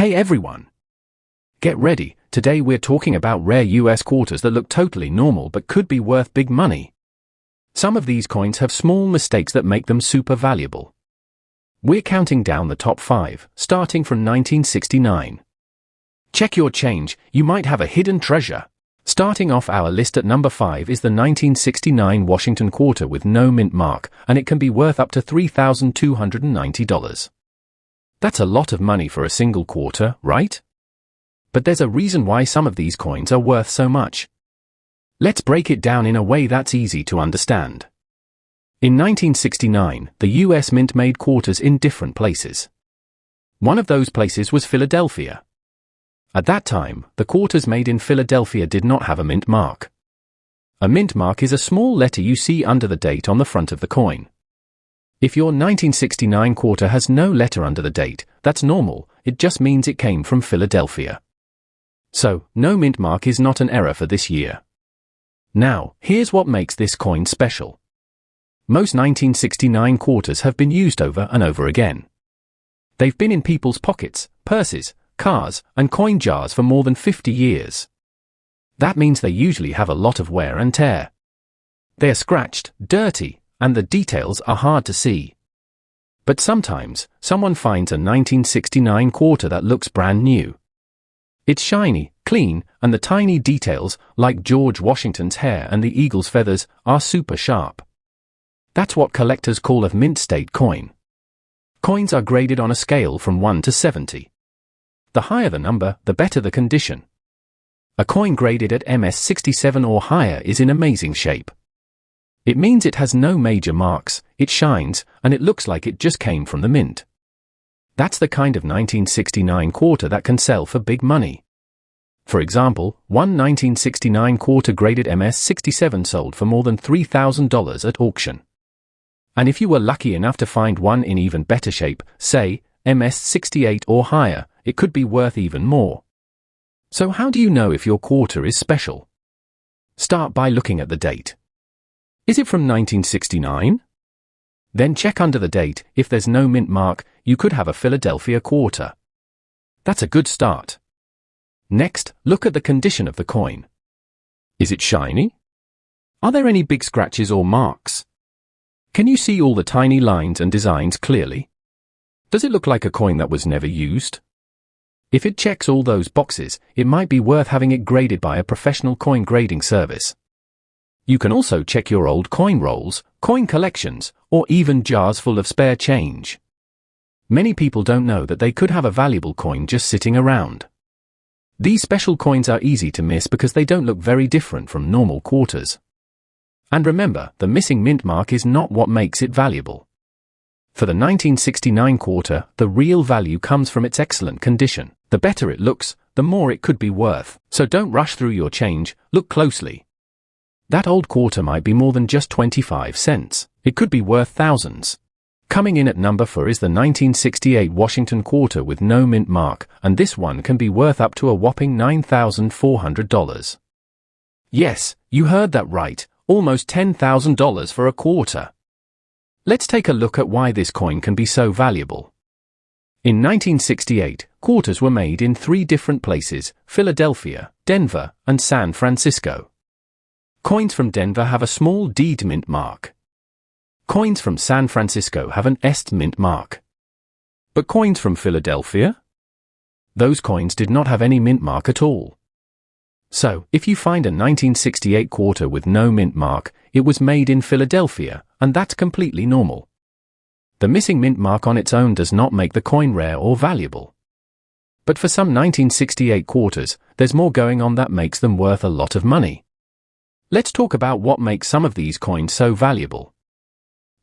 Hey everyone! Get ready, today we're talking about rare US quarters that look totally normal but could be worth big money. Some of these coins have small mistakes that make them super valuable. We're counting down the top 5, starting from 1969. Check your change, you might have a hidden treasure. Starting off our list at number 5 is the 1969 Washington quarter with no mint mark, and it can be worth up to $3,290. That's a lot of money for a single quarter, right? But there's a reason why some of these coins are worth so much. Let's break it down in a way that's easy to understand. In 1969, the US Mint made quarters in different places. One of those places was Philadelphia. At that time, the quarters made in Philadelphia did not have a mint mark. A mint mark is a small letter you see under the date on the front of the coin. If your 1969 quarter has no letter under the date, that's normal, it just means it came from Philadelphia. So, no mint mark is not an error for this year. Now, here's what makes this coin special. Most 1969 quarters have been used over and over again. They've been in people's pockets, purses, cars, and coin jars for more than 50 years. That means they usually have a lot of wear and tear. They're scratched, dirty, and the details are hard to see. But sometimes, someone finds a 1969 quarter that looks brand new. It's shiny, clean, and the tiny details, like George Washington's hair and the eagle's feathers, are super sharp. That's what collectors call a mint state coin. Coins are graded on a scale from 1 to 70. The higher the number, the better the condition. A coin graded at MS67 or higher is in amazing shape. It means it has no major marks, it shines, and it looks like it just came from the mint. That's the kind of 1969 quarter that can sell for big money. For example, one 1969 quarter graded MS67 sold for more than $3,000 at auction. And if you were lucky enough to find one in even better shape, say, MS68 or higher, it could be worth even more. So how do you know if your quarter is special? Start by looking at the date. Is it from 1969? Then check under the date. If there's no mint mark, you could have a Philadelphia quarter. That's a good start. Next, look at the condition of the coin. Is it shiny? Are there any big scratches or marks? Can you see all the tiny lines and designs clearly? Does it look like a coin that was never used? If it checks all those boxes, it might be worth having it graded by a professional coin grading service. You can also check your old coin rolls, coin collections, or even jars full of spare change. Many people don't know that they could have a valuable coin just sitting around. These special coins are easy to miss because they don't look very different from normal quarters. And remember, the missing mint mark is not what makes it valuable. For the 1969 quarter, the real value comes from its excellent condition. The better it looks, the more it could be worth. So don't rush through your change, look closely. That old quarter might be more than just 25 cents. It could be worth thousands. Coming in at number 4 is the 1968 Washington quarter with no mint mark, and this one can be worth up to a whopping $9,400. Yes, you heard that right, almost $10,000 for a quarter. Let's take a look at why this coin can be so valuable. In 1968, quarters were made in 3 different places: Philadelphia, Denver, and San Francisco. Coins from Denver have a small D mint mark. Coins from San Francisco have an S mint mark. But coins from Philadelphia? Those coins did not have any mint mark at all. So, if you find a 1968 quarter with no mint mark, it was made in Philadelphia, and that's completely normal. The missing mint mark on its own does not make the coin rare or valuable. But for some 1968 quarters, there's more going on that makes them worth a lot of money. Let's talk about what makes some of these coins so valuable.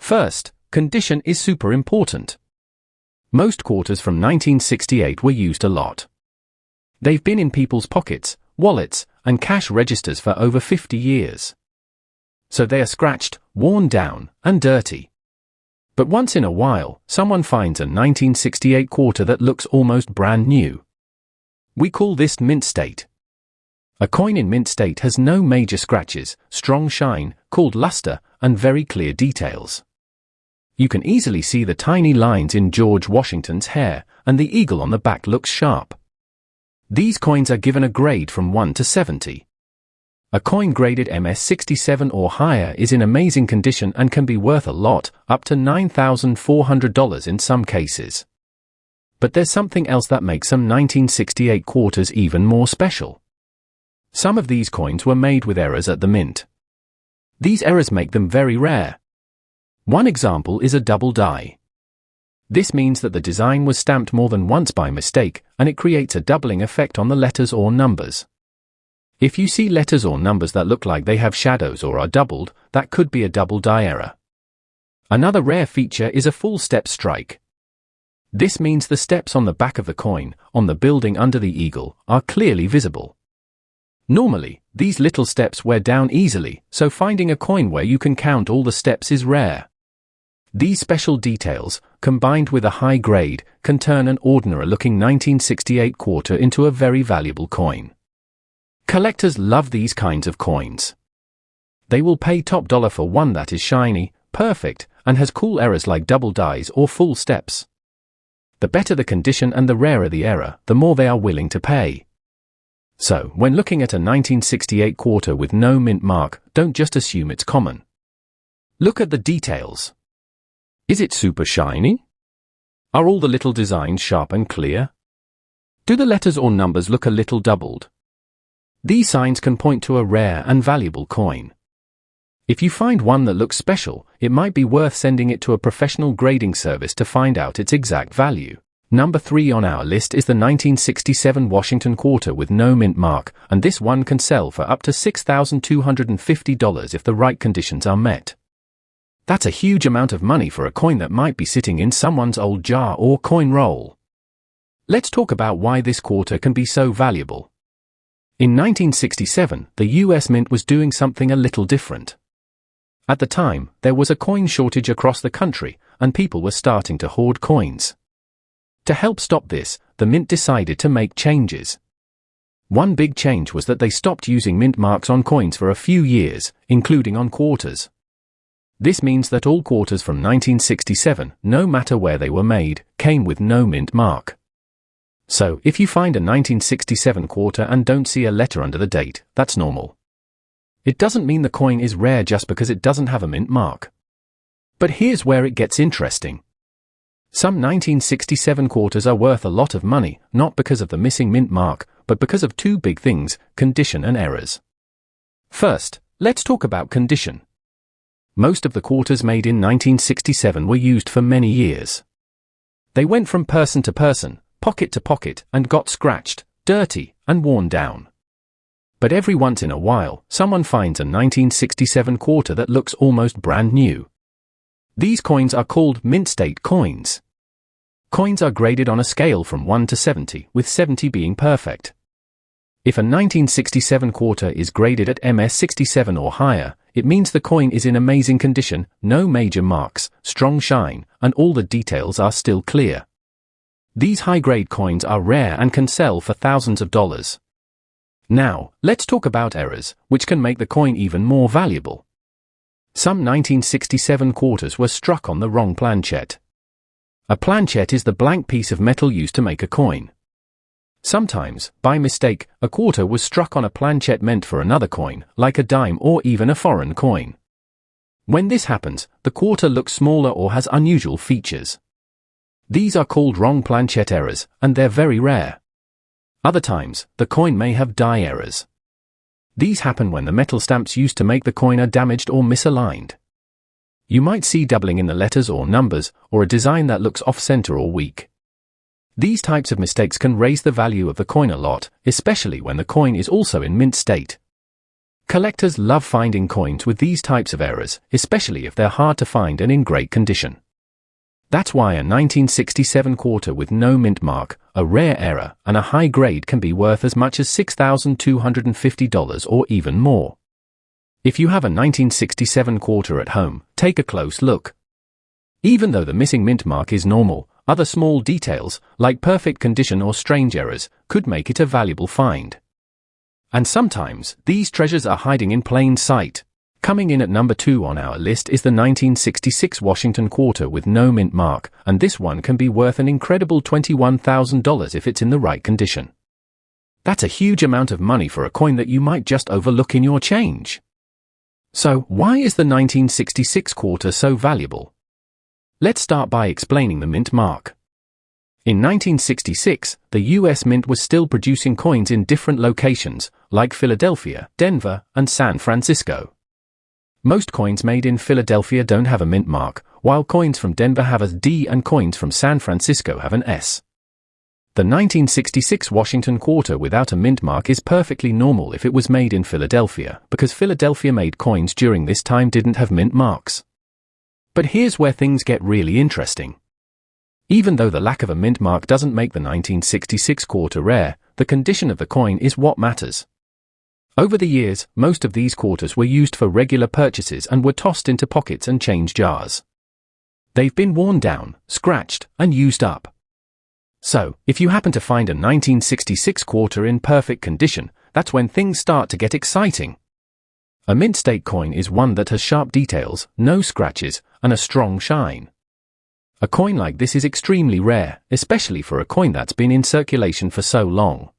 First, condition is super important. Most quarters from 1968 were used a lot. They've been in people's pockets, wallets, and cash registers for over 50 years. So they are scratched, worn down, and dirty. But once in a while, someone finds a 1968 quarter that looks almost brand new. We call this mint state. A coin in mint state has no major scratches, strong shine, called luster, and very clear details. You can easily see the tiny lines in George Washington's hair, and the eagle on the back looks sharp. These coins are given a grade from 1 to 70. A coin graded MS-67 or higher is in amazing condition and can be worth a lot, up to $9,400 in some cases. But there's something else that makes some 1968 quarters even more special. Some of these coins were made with errors at the mint. These errors make them very rare. One example is a double die. This means that the design was stamped more than once by mistake, and it creates a doubling effect on the letters or numbers. If you see letters or numbers that look like they have shadows or are doubled, that could be a double die error. Another rare feature is a full step strike. This means the steps on the back of the coin, on the building under the eagle, are clearly visible. Normally, these little steps wear down easily, so finding a coin where you can count all the steps is rare. These special details, combined with a high grade, can turn an ordinary-looking 1968 quarter into a very valuable coin. Collectors love these kinds of coins. They will pay top dollar for one that is shiny, perfect, and has cool errors like double dies or full steps. The better the condition and the rarer the error, the more they are willing to pay. So, when looking at a 1968 quarter with no mint mark, don't just assume it's common. Look at the details. Is it super shiny? Are all the little designs sharp and clear? Do the letters or numbers look a little doubled? These signs can point to a rare and valuable coin. If you find one that looks special, it might be worth sending it to a professional grading service to find out its exact value. Number 3 on our list is the 1967 Washington quarter with no mint mark, and this one can sell for up to $6,250 if the right conditions are met. That's a huge amount of money for a coin that might be sitting in someone's old jar or coin roll. Let's talk about why this quarter can be so valuable. In 1967, the US Mint was doing something a little different. At the time, there was a coin shortage across the country, and people were starting to hoard coins. To help stop this, the Mint decided to make changes. One big change was that they stopped using mint marks on coins for a few years, including on quarters. This means that all quarters from 1967, no matter where they were made, came with no mint mark. So, if you find a 1967 quarter and don't see a letter under the date, that's normal. It doesn't mean the coin is rare just because it doesn't have a mint mark. But here's where it gets interesting. Some 1967 quarters are worth a lot of money, not because of the missing mint mark, but because of two big things: condition and errors. First, let's talk about condition. Most of the quarters made in 1967 were used for many years. They went from person to person, pocket to pocket, and got scratched, dirty, and worn down. But every once in a while, someone finds a 1967 quarter that looks almost brand new. These coins are called mint state coins. Coins are graded on a scale from 1 to 70, with 70 being perfect. If a 1967 quarter is graded at MS-67 or higher, it means the coin is in amazing condition, no major marks, strong shine, and all the details are still clear. These high-grade coins are rare and can sell for thousands of dollars. Now, let's talk about errors, which can make the coin even more valuable. Some 1967 quarters were struck on the wrong planchet. A planchet is the blank piece of metal used to make a coin. Sometimes, by mistake, a quarter was struck on a planchet meant for another coin, like a dime or even a foreign coin. When this happens, the quarter looks smaller or has unusual features. These are called wrong planchet errors, and they're very rare. Other times, the coin may have die errors. These happen when the metal stamps used to make the coin are damaged or misaligned. You might see doubling in the letters or numbers, or a design that looks off-center or weak. These types of mistakes can raise the value of the coin a lot, especially when the coin is also in mint state. Collectors love finding coins with these types of errors, especially if they're hard to find and in great condition. That's why a 1967 quarter with no mint mark, a rare error, and a high grade can be worth as much as $6,250 or even more. If you have a 1967 quarter at home, take a close look. Even though the missing mint mark is normal, other small details, like perfect condition or strange errors, could make it a valuable find. And sometimes, these treasures are hiding in plain sight. Coming in at number 2 on our list is the 1966 Washington quarter with no mint mark, and this one can be worth an incredible $21,000 if it's in the right condition. That's a huge amount of money for a coin that you might just overlook in your change. So, why is the 1966 quarter so valuable? Let's start by explaining the mint mark. In 1966, the US Mint was still producing coins in different locations, like Philadelphia, Denver, and San Francisco. Most coins made in Philadelphia don't have a mint mark, while coins from Denver have a D and coins from San Francisco have an S. The 1966 Washington quarter without a mint mark is perfectly normal if it was made in Philadelphia, because Philadelphia-made coins during this time didn't have mint marks. But here's where things get really interesting. Even though the lack of a mint mark doesn't make the 1966 quarter rare, the condition of the coin is what matters. Over the years, most of these quarters were used for regular purchases and were tossed into pockets and change jars. They've been worn down, scratched, and used up. So, if you happen to find a 1966 quarter in perfect condition, that's when things start to get exciting. A mint state coin is one that has sharp details, no scratches, and a strong shine. A coin like this is extremely rare, especially for a coin that's been in circulation for so long.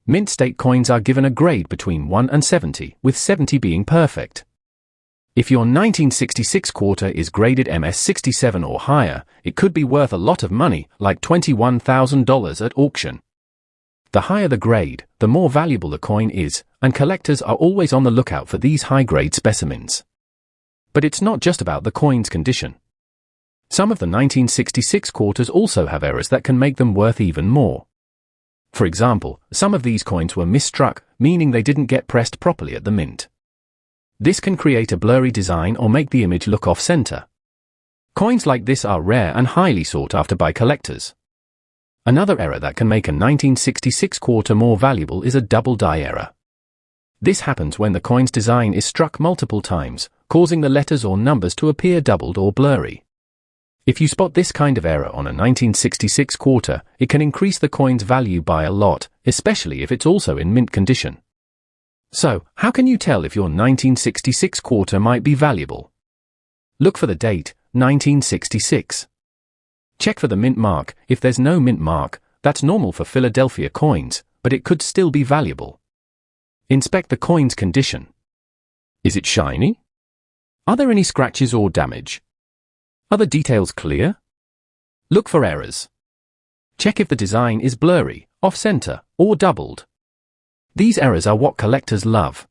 Mint state coins are given a grade between 1 and 70, with 70 being perfect. If your 1966 quarter is graded MS67 or higher, it could be worth a lot of money, like $21,000 at auction. The higher the grade, the more valuable the coin is, and collectors are always on the lookout for these high-grade specimens. But it's not just about the coin's condition. Some of the 1966 quarters also have errors that can make them worth even more. For example, some of these coins were misstruck, meaning they didn't get pressed properly at the mint. This can create a blurry design or make the image look off-center. Coins like this are rare and highly sought after by collectors. Another error that can make a 1966 quarter more valuable is a double die error. This happens when the coin's design is struck multiple times, causing the letters or numbers to appear doubled or blurry. If you spot this kind of error on a 1966 quarter, it can increase the coin's value by a lot, especially if it's also in mint condition. So, how can you tell if your 1966 quarter might be valuable? Look for the date, 1966. Check for the mint mark. If there's no mint mark, that's normal for Philadelphia coins, but it could still be valuable. Inspect the coin's condition. Is it shiny? Are there any scratches or damage? Are the details clear? Look for errors. Check if the design is blurry, off-center, or doubled. These errors are what collectors love.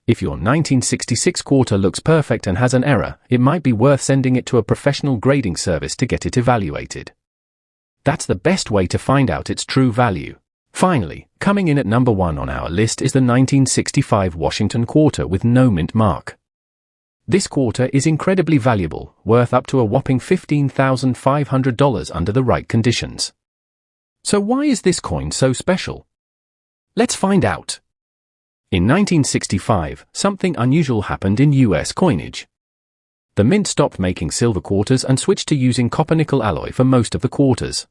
If your 1966 quarter looks perfect and has an error, it might be worth sending it to a professional grading service to get it evaluated. That's the best way to find out its true value. Finally, coming in at number 1 on our list is the 1965 Washington quarter with no mint mark. This quarter is incredibly valuable, worth up to a whopping $15,500 under the right conditions. So why is this coin so special? Let's find out. In 1965, something unusual happened in US coinage. The mint stopped making silver quarters and switched to using copper-nickel alloy for most of the quarters.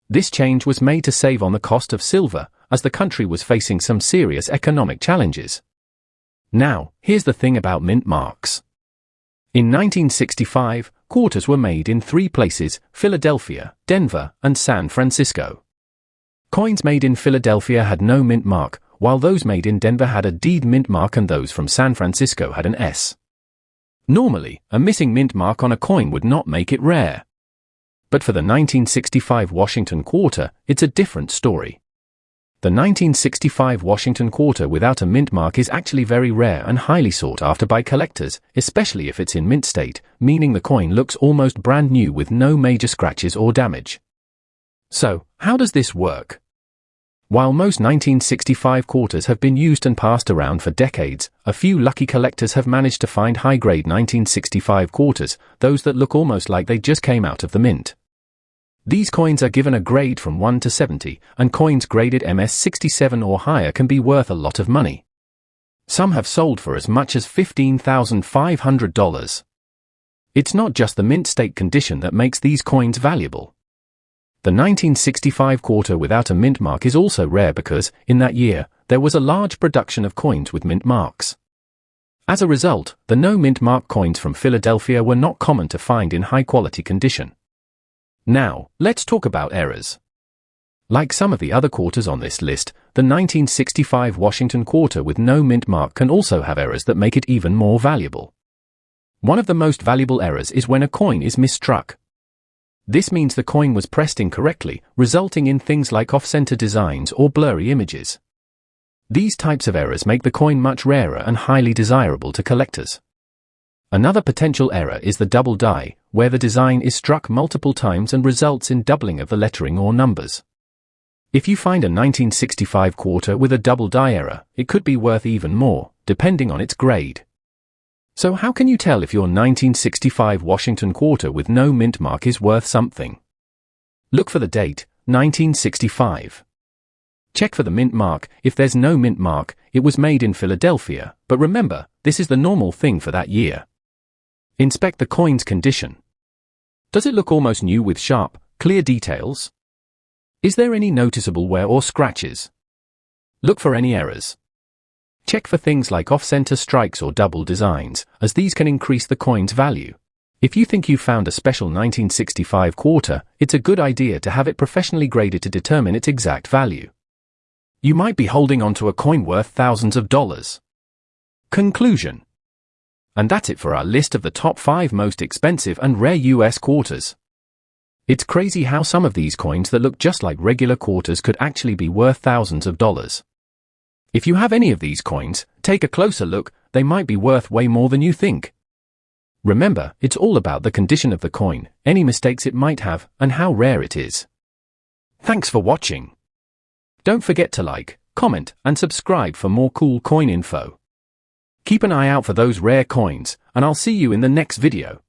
This change was made to save on the cost of silver, as the country was facing some serious economic challenges. Now, here's the thing about mint marks. In 1965, quarters were made in 3 places: Philadelphia, Denver, and San Francisco. Coins made in Philadelphia had no mint mark, while those made in Denver had a D mint mark and those from San Francisco had an S. Normally, a missing mint mark on a coin would not make it rare. But for the 1965 Washington quarter, it's a different story. The 1965 Washington quarter without a mint mark is actually very rare and highly sought after by collectors, especially if it's in mint state, meaning the coin looks almost brand new with no major scratches or damage. So, how does this work? While most 1965 quarters have been used and passed around for decades, a few lucky collectors have managed to find high-grade 1965 quarters, those that look almost like they just came out of the mint. These coins are given a grade from 1 to 70, and coins graded MS67 or higher can be worth a lot of money. Some have sold for as much as $15,500. It's not just the mint state condition that makes these coins valuable. The 1965 quarter without a mint mark is also rare because, in that year, there was a large production of coins with mint marks. As a result, the no mint mark coins from Philadelphia were not common to find in high-quality condition. Now, let's talk about errors. Like some of the other quarters on this list, the 1965 Washington quarter with no mint mark can also have errors that make it even more valuable. One of the most valuable errors is when a coin is misstruck. This means the coin was pressed incorrectly, resulting in things like off-center designs or blurry images. These types of errors make the coin much rarer and highly desirable to collectors. Another potential error is the double die, where the design is struck multiple times and results in doubling of the lettering or numbers. If you find a 1965 quarter with a double die error, it could be worth even more, depending on its grade. So how can you tell if your 1965 Washington quarter with no mint mark is worth something? Look for the date, 1965. Check for the mint mark. If there's no mint mark, it was made in Philadelphia, but remember, this is the normal thing for that year. Inspect the coin's condition. Does it look almost new with sharp, clear details? Is there any noticeable wear or scratches? Look for any errors. Check for things like off-center strikes or double designs, as these can increase the coin's value. If you think you found a special 1965 quarter, it's a good idea to have it professionally graded to determine its exact value. You might be holding onto a coin worth thousands of dollars. Conclusion. And that's it for our list of the top 5 most expensive and rare US quarters. It's crazy how some of these coins that look just like regular quarters could actually be worth thousands of dollars. If you have any of these coins, take a closer look, they might be worth way more than you think. Remember, it's all about the condition of the coin, any mistakes it might have, and how rare it is. Thanks for watching. Don't forget to like, comment, and subscribe for more cool coin info. Keep an eye out for those rare coins, and I'll see you in the next video.